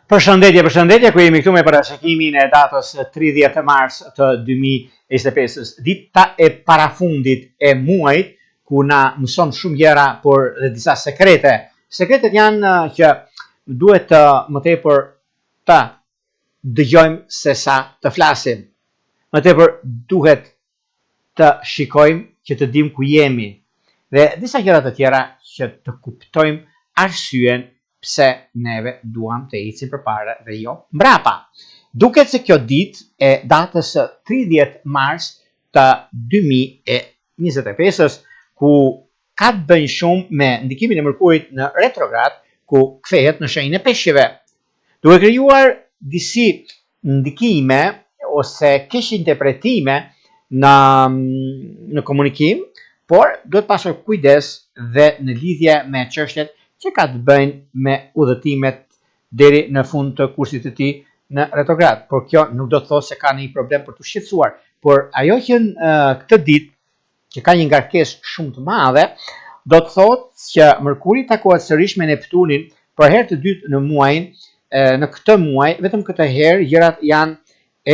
Përshëndetje, ku jemi këtu me parashikimin e datës 30 mars të 2025, dita e parafundit e muajit, ku na mëson shumë gjëra, por dhe disa sekrete. Sekretet janë që duhet më tepër të dëgjojmë se sa të flasim. Më tepër duhet të shikojmë që të dim ku jemi. Dhe disa gjëra të tjera që të kuptojmë arsyen pse neve duam të ecim përpara dhe jo mbrapa. Duket se kjo ditë e datës 30 mars të 2025, ku ka të bëjë shumë me ndikimin e Mërkurit në retrograd, ku kthehet në shenjën e peshqeve, duke krijuar disi ndikime ose keq interpretime në komunikim, por duhet pasur kujdes dhe në lidhje me çështjet që ka të bëjnë me udhëtimet deri në fund të kursit të tij në retrograd. Por kjo nuk do të thotë se ka një problem për të shqetësuar, por ajo që këtë ditë që ka një ngarkesë shumë të madhe, do të thotë që Mërkuri takohet sërish me Neptunin për herë të dytë në muajin, në këtë muaj, vetëm këtë herë gjërat janë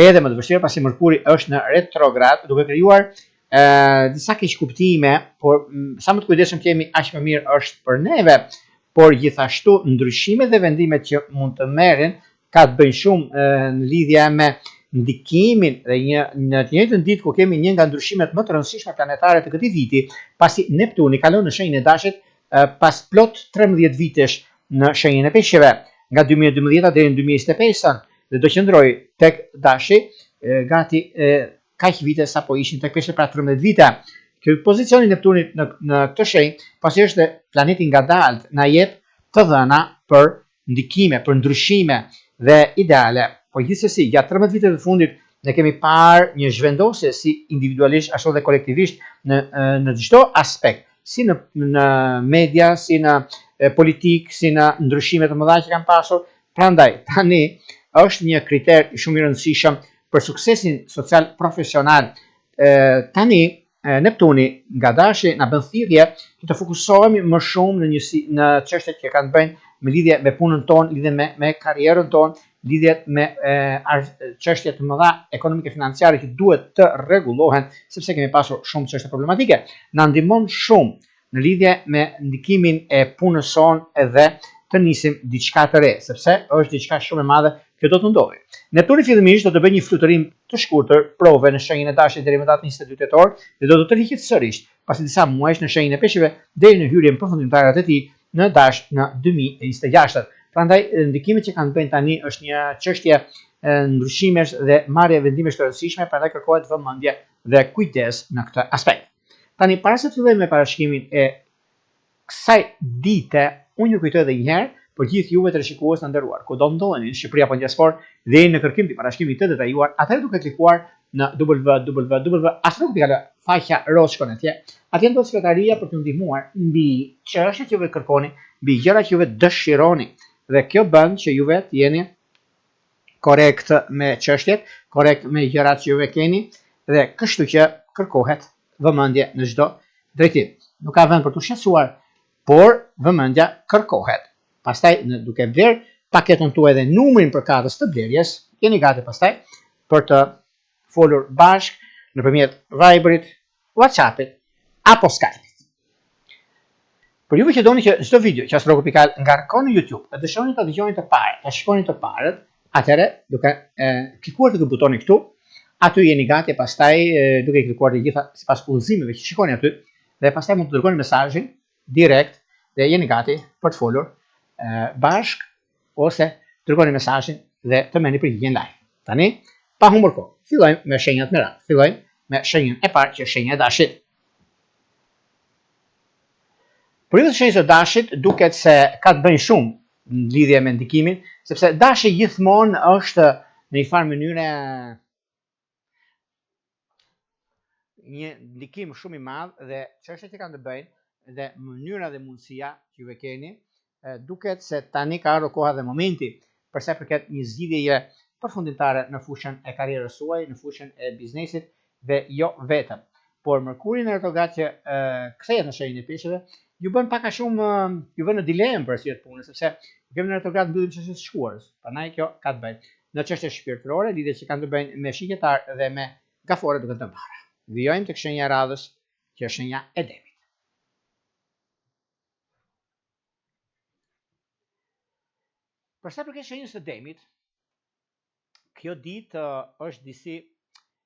edhe më të vështira pasi Mërkuri është në retrograd, duke krijuar disa keq kuptime, por sa më të kujdesshëm kemi, aq më mirë është për neve. Por gjithashtu ndryshimet dhe vendimet që mund të merren ka të bëjnë shumë në lidhje me ndikimin dhe në të njëjtën ditë ku kemi një nga ndryshimet më të rëndësishme planetare të këtij viti, pasi Neptuni kalon në shenjën e Dashit pas plot 13 vitesh në shenjën e Peshqeve, nga 2012 deri në 2025, dhe do qëndroj tek Dashi gati kaq vite sa po ishin tek Peshqet, pra 13 vite. Kjo pozicioni i Neptunit në këtë shenjë, pasi është planeti ngadalt, na jep të dhëna për ndikime, për ndryshime dhe ideale. Po gjithsesi, gjatë 13 viteve të fundit ne kemi parë një zhvendosje si individualisht ashtu dhe kolektivisht në çdo aspekt, si në media, si në politik, si në ndryshime të mëdha që kanë pasur. Prandaj tani është një kriter shumë i rëndësishëm për suksesin social profesional. Tani Neptuni nga Dashi na bën thirrje që të fokusohemi më shumë në çështjet që kanë të bëjnë me lidhje me punën tonë, lidhje me karrierën tonë, lidhje me çështje të mëdha ekonomike financiare që duhet të rregullohen, sepse kemi pasur shumë çështje problematike. Na ndihmon shumë në lidhje me ndikimin e punës sonë edhe të nisim diçka të re, sepse është diçka shumë e madhe që do të ndodhi. Neptuni fillimisht do të bëjë një fluturim të shkurtër prove në shenjën e Dashit deri më datën 22 tetor dhe do të tërhiqet sërish pasi disa muajsh në shenjën e Peshqeve deri në hyrjen përfundimtare të tij në Dash në 2026. Prandaj ndikimet që kanë bëjnë tani është një çështje ndryshimesh dhe marrje vendimesh të rëndësishme, prandaj kërkohet vëmendje dhe kujdes në këtë aspekt. Tani para se të fillojmë me parashikimin e kësaj dite, unë ju kujtoj edhe një herë për gjithë juve të rishikues të nderuar, ku do ndodheni në Shqipëri apo në diasporë dhe në kërkim të parashikimit të detajuar, atëherë duke klikuar në www.astrologo.al faqja roz shkon atje. Atje ndodh sekretaria për të ndihmuar mbi çështjet që juve kërkoni, mbi gjërat që juve dëshironi. Dhe kjo bën që juve të jeni korrekt me çështjet, korrekt me gjërat që juve keni, dhe kështu që kërkohet vëmendje në çdo drejtim. Nuk ka vend për të shqetësuar, por vëmendja kërkohet. Pastaj duke bler paketën tuaj dhe numrin për katës të blerjes, jeni gati pastaj për të folur bashk nëpërmjet Viberit, WhatsAppit apo Skype-it. Për juve që doni që çdo video që astrologo.al ngarkon në YouTube, dhe dëshironi ta dëgjoni të parë, ta shikoni të parët, atëherë duke klikuar te butoni këtu, aty jeni gati pastaj duke klikuar të gjitha sipas udhëzimeve që shikoni aty, dhe pastaj mund të dërgoni mesazhin direkt dhe jeni gati për të folur bashk ose dërgoni mesazhin dhe të merrni përgjigjen live. Tani, pa humbur kohë, fillojmë me shenjat me radhë. Fillojmë me shenjën e parë, që është shenja e Dashit. Për ju të shenjës së Dashit duket se ka të bëjë shumë në lidhje me ndikimin, sepse Dashi gjithmonë është në një farë mënyrë një ndikim shumë i madh, dhe çështjet që kanë të bëjnë dhe mënyra dhe mundësia që juve keni, duket se tani ka ardhur koha dhe momenti për sa i përket një zgjidhjeje përfundimtare në fushën e karrierës suaj, në fushën e biznesit dhe jo vetëm. Por Mërkuri në retrograd që kthehet në shenjën e Peshqeve ju bën pak a shumë ju vën në dilemë për arsye të punës, sepse kemi në retrograd mbyllim çështjes së shkuarës. Prandaj kjo ka të bëjë në çështje shpirtërore, lidhje që kanë të bëjnë me shigjetar dhe me gafore duke të mbara. Vijojmë tek shenja e radhës, që është shenja e demit. Për sa përket shenjës së demit, kjo ditë është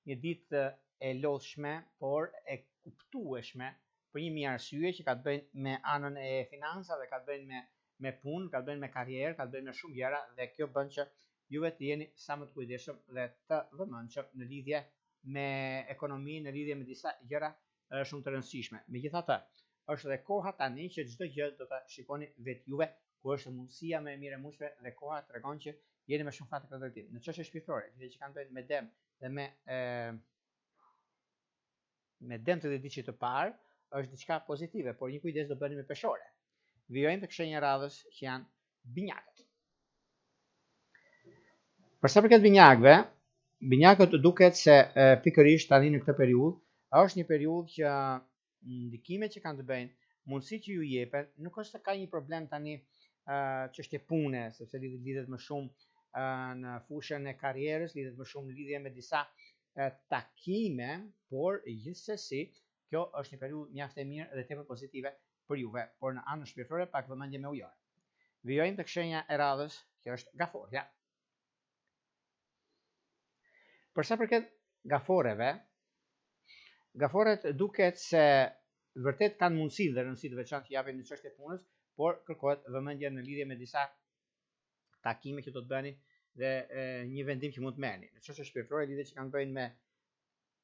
një ditë e lodhshme, por e kuptueshme për një mirë arsye që ka të bëjnë me anën e financave, ka të bëjnë me punë, ka të bëjnë me karrierë, ka të bëjnë me shumë gjëra dhe kjo bën që juve të jeni sa më të kujdesshëm dhe të vëmendshëm në lidhje me ekonominë, në lidhje me disa gjëra shumë të rëndësishme. Megjithatë, është edhe koha tani që çdo gjë do ta shikoni vetë juve, ku është mundësia më e mirë e mundshme dhe koha tregon që jeni me shumë fatë këtë drejtim. Në çështje shpirtërore, lidhje që kanë të bëjnë me dem dhe me dem të ditëve të parë, është diçka pozitive, por një kujdes do bëni me peshore. Vijojmë tek shenja e radhës që janë binjakët. Për sa përket binjakët duket se pikërisht tani në këtë periudhë është një periudhë që ndikimet që kanë të bëjnë, mundësi që ju jepen, nuk është se ka një problem tani çështje pune, sepse lidhet më shumë në fushën e karrierës, lidhet më shumë në lidhje me disa takime, por gjithsesi kjo është një periudhë mjaft e mirë dhe tepër pozitive për juve, por në anën shpirtërore pak vëmendje me ujor. Vijojmë tek shenja e radhës, që është gaforja. Për sa përket gaforeve, gaforet duket se vërtet kanë mundësi dhe rëndësi të veçantë që japin në çështje punës, por kërkohet vëmendje në lidhje me disa takime që do të bëni dhe një vendim që mund të merrni. Në çështje shpirtërore lidhje që kanë bëjnë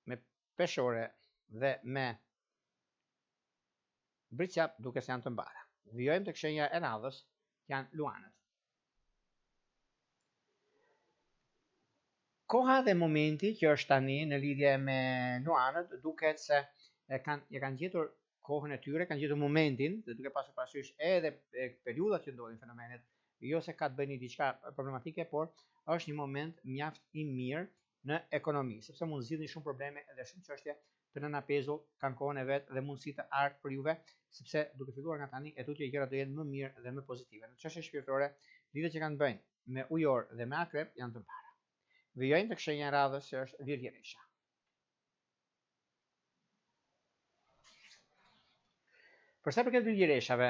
me peshore dhe me briqap duke se janë të mbara. Vijojmë tek shenja e radhës, janë luanët. Koha dhe momenti që është tani në lidhje me luanët duket se kanë gjetur kohën e tyre, kanë gjetur momentin, dhe duke pasur parasysh edhe periudhat që ndodhin fenomenet, jo se ka të bëjë diçka problematike, por është një moment mjaft i mirë në ekonomi, sepse mund zgjidhni shumë probleme dhe shumë çështje të nëna pezull kanë kohën e vet dhe mundësi të art për juve, sepse duke filluar nga tani e tutje gjërat do jenë më mirë dhe më pozitive. Në çështje shpirtërore, lidhjet që kanë bëjnë me ujor dhe me akrep janë të mbara. Vijojmë tek shenja e radhës që është virgjeresha. Për sa përket virgjereshave,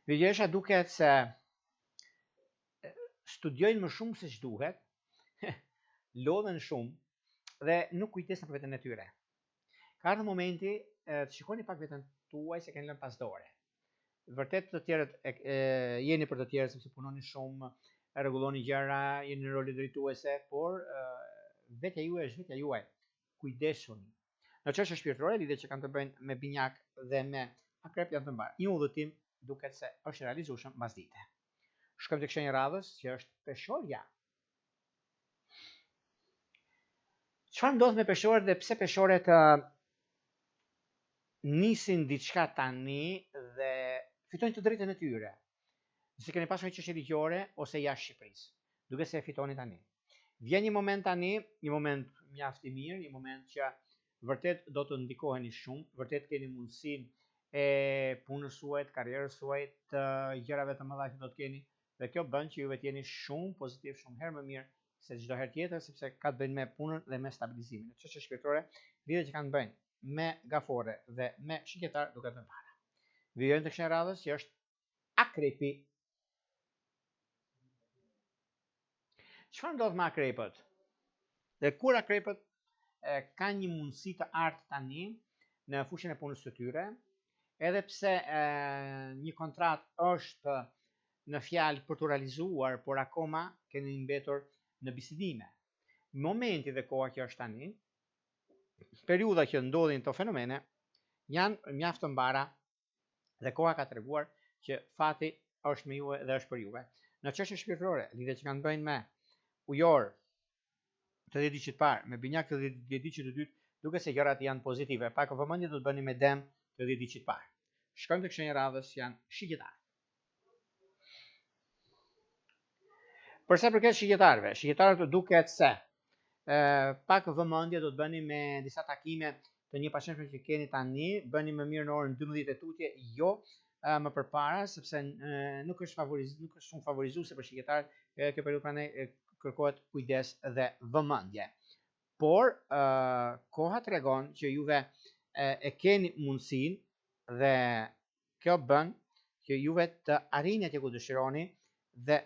virgjeresha duket se studiojnë më shumë se ç'duhet, lodhen shumë dhe nuk kujdesen për veten e tyre. Ka ardhur momenti të shikoni pak veten tuaj se keni lënë pas dore. Vërtet të tjerët jeni për të tjerët sepse punoni shumë, rregulloni gjëra, jeni në role drejtuese, por vetja juaj është vetja juaj. Kujdesuni. Në çështje shpirtërore, lidhjet që kanë të bëjnë me binjak dhe me akrep janë të mbara. Një udhëtim duket se është realizueshëm mbas dite. Shkojmë tek shenja e radhës, që është peshorja. Çfarë ndodh me peshorët dhe pse peshorët nisin diçka tani dhe fitojnë të drejtën e tyre? Nëse keni pasur një çështje ligjore ose jashtë Shqipërisë, duke se e fitoni tani. Vjen një moment tani, një moment mjaft i mirë, një moment që vërtet do të ndikoheni shumë, vërtet keni mundësinë e punës suaj, karrierës suaj, të gjërave të mëdha që do të keni, dhe kjo bën që juve të jeni shumë pozitiv, shumë herë më mirë se çdo herë tjetër, sepse ka të bëjë me punën dhe me stabilizimin. Në çështje shpirtërore, lidhjet që kanë të bëjnë me gafore dhe me shigjetar duket të mbara. Vijojmë tek shenja e radhës, që është akrepi. Çfarë ndodh me akrepët? Dhe kur akrepët kanë një mundësi të artë tani në fushën e punës së tyre, edhe pse një kontratë është në fjalë për të realizuar, por akoma keni mbetur në bisedime. Momenti dhe koha që është tani, periudha që ndodhin këto fenomene, janë mjaft të mbara dhe koha ka treguar që fati është me juve dhe është për juve. Në çështje shpirtërore, lidhjet që kanë bëjnë me ujor të 10 diçit parë, me binjak të 10 diçit të dytë, duke se gjërat janë pozitive. Pak vëmendje do të bëni me dem të 10 diçit parë. Shkojmë tek shenja e radhës, janë shigjetarët. Për sa përket shigjetarëve duket se pak vëmendje do të bëni me disa takime të një pashemshme që keni tani, bëni më mirë në orën 12 e tutje, jo më përpara, sepse nuk është shumë favorizuese për shqiptarët, kjo periudhë prandaj kërkohet kujdes dhe vëmendje. Por koha tregon që juve e keni mundësinë dhe kjo bën që juve të arrini atje ku dëshironi dhe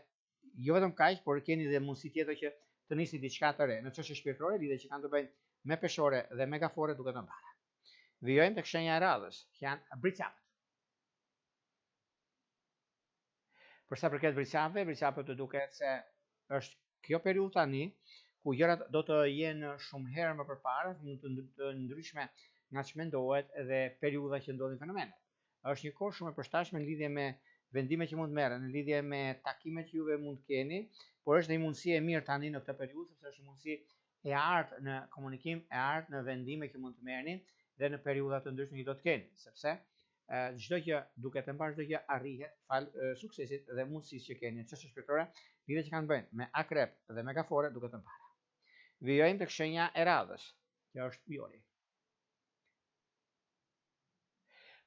jo vetëm kaq, por keni dhe mundësi tjetër që të nisni diçka të re në çështje shpirtërore, lidhje që kanë të bëjnë me peshore dhe me gafore duke të mbarë. Vijojmë tek shenja e radhës, që janë bricapët. Për sa përket bricapët të duket se është kjo periudhë tani ku gjërat do të jenë shumë herë më përpara, mund të ndryshme nga çmendohet dhe periudha që ndodhin fenomenet. Është një kohë shumë e përshtatshme në lidhje me vendime që mund të merren, në lidhje me takimet që juve mund të keni, por është një mundësi e mirë tani në këtë periudhë, sepse është një mundësi e artë në komunikim, e artë në vendime që mund të merrni dhe në periudha të ndryshme që do të keni, sepse çdo gjë duke të mbarë çdo gjë arrihet fal suksesit dhe mundësisë që keni në çështje shpirtërore, lidhje që kanë bëjnë me akrep dhe me gafore duke të mbarë. Vijojmë tek shenja e radhës, që është ujori.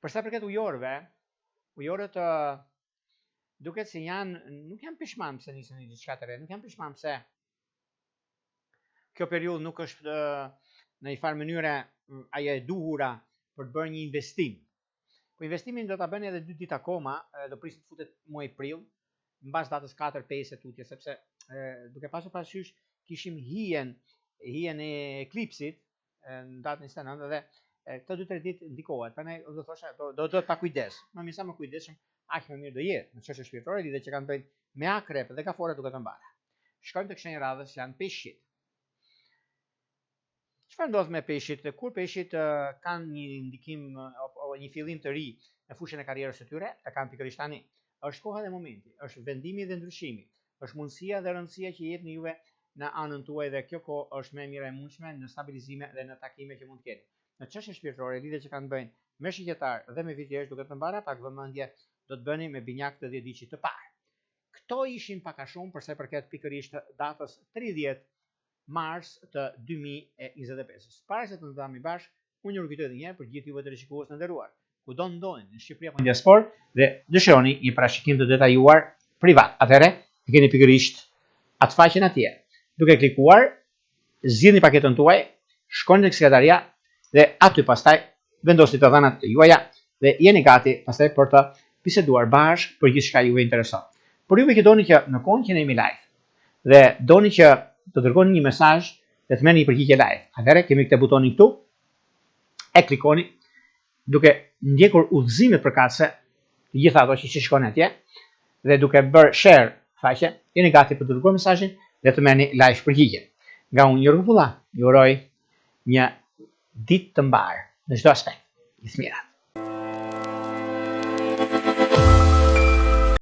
Për sa përket ujorëve, ujorët duket se nuk janë pishman pse nisën një diçka të re, nuk janë pishman pse kjo periudhë nuk është në një farë mënyre ajo e duhura për të bërë një investim. Po investimin do ta bëni edhe 2 ditë akoma, do pritet futet muaji prill, mbas datës 4-5 e tutje, sepse duke pasur parasysh kishim hijen e eklipsit në datën 29 dhe këto 2-3 ditë ndikohet. Prandaj do thosha do të pa kujdes. Më mirë sa më kujdesshëm, aq më mirë do jetë në çështje shpirtërore, lidhje që kanë bëjnë me akrep dhe gafore duke të mbarë. Shkojmë tek shenja e radhës, janë peshqit. Çfarë ndodh me peshqit? Kur peshqit kanë një ndikim apo një fillim të ri në fushën e karrierës së tyre, e kanë pikërisht tani. Është koha dhe momenti, është vendimi dhe ndryshimi, është mundësia dhe rëndësia që jep në juve në anën tuaj dhe kjo kohë është më e mira e mundshme në stabilizime dhe në takime që mund të keni. Në çështje shpirtërore, lidhje që kanë bëjnë me shqiptar dhe me vitjesh duke të mbarë pak vëmendje do të bëni me binjak të 10 diçit të parë. Këto ishin pak a shumë përsa përket pikërisht datës 30 mars të 2025. Para se të ndodhemi bashkë, unë ju rikujtoj edhe një herë për gjithë juve të rishikues të nderuar, kudo ndodheni në Shqipëri apo në diasporë dhe dëshironi një parashikim të detajuar privat. Atëherë, keni pikërisht atë faqen atje. Duke klikuar, zgjidhni paketën tuaj, shkoni tek sekretaria dhe aty pastaj vendosni të dhënat juaja dhe jeni gati pastaj për të biseduar bashkë për gjithçka juve intereson. Por juve që doni që në kohën që ne jemi live dhe doni që të dërgoni një mesazh dhe të merrni një përgjigje live, atëherë kemi këtë butonin këtu, e klikoni duke ndjekur udhëzimet përkatëse të gjitha ato që shikoni atje dhe duke bërë share faqe, jeni gati për të dërguar mesazhin dhe të merrni live përgjigjen. Nga unë Jorgo Pulla, ju uroj një ditë të mbarë në çdo aspekt. Gjithë mirat.